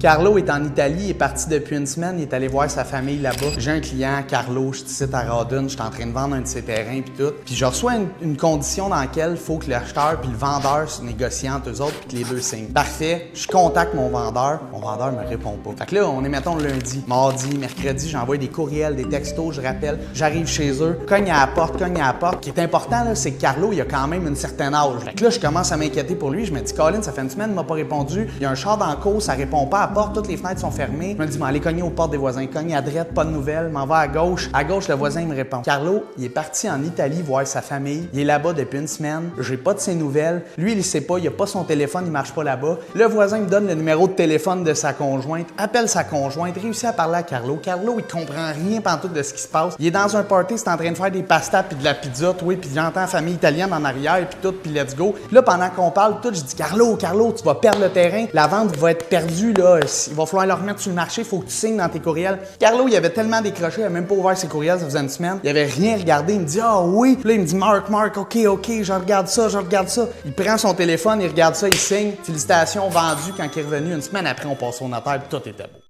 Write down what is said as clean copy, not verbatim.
Carlo est en Italie, il est parti depuis une semaine, il est allé voir sa famille là-bas. J'ai un client, Carlo, je suis à Rawdon, je suis en train de vendre un de ses terrains puis tout. Puis je reçois une condition dans laquelle il faut que l'acheteur puis le vendeur se négocient entre eux autres puis que les deux signent. Parfait, je contacte mon vendeur me répond pas. Fait que là, on est mettons lundi, mardi, mercredi, j'envoie des courriels, des textos, je rappelle, j'arrive chez eux, cogne à la porte. Ce qui est important là, c'est que Carlo, il a quand même une certaine âge. Fait que là, je commence à m'inquiéter pour lui, je me dis Colin, ça fait une semaine, il m'a pas répondu. Il y a un char dans la cour, ça répond pas à la porte, toutes les fenêtres sont fermées. Je me dis, m'en aller cogner aux portes des voisins. Cogne à droite, pas de nouvelles. M'en va à gauche. À gauche, le voisin il me répond. Carlo, il est parti en Italie voir sa famille. Il est là-bas depuis une semaine. J'ai pas de ses nouvelles. Lui, il sait pas, il a pas son téléphone, il marche pas là-bas. Le voisin me donne le numéro de téléphone de sa conjointe. Appelle sa conjointe, réussit à parler à Carlo. Carlo, il comprend rien pantoute de ce qui se passe. Il est dans un party, c'est en train de faire des pastas puis de la pizza, oui, puis j'entends la famille italienne en arrière puis tout, puis let's go. Là, pendant qu'on parle tout, je dis Carlo, tu vas perdre le terrain. La vente va être perdue là. Il va falloir le remettre sur le marché, il faut que tu signes dans tes courriels. Carlo, il avait tellement décroché, il avait même pas ouvert ses courriels, ça faisait une semaine. Il avait rien regardé, il me dit ah oui. Puis là, il me dit Marc, ok, je regarde ça. Il prend son téléphone, il regarde ça, il signe. Félicitations, vendu quand il est revenu une semaine après, on passe au notaire, puis tout était beau.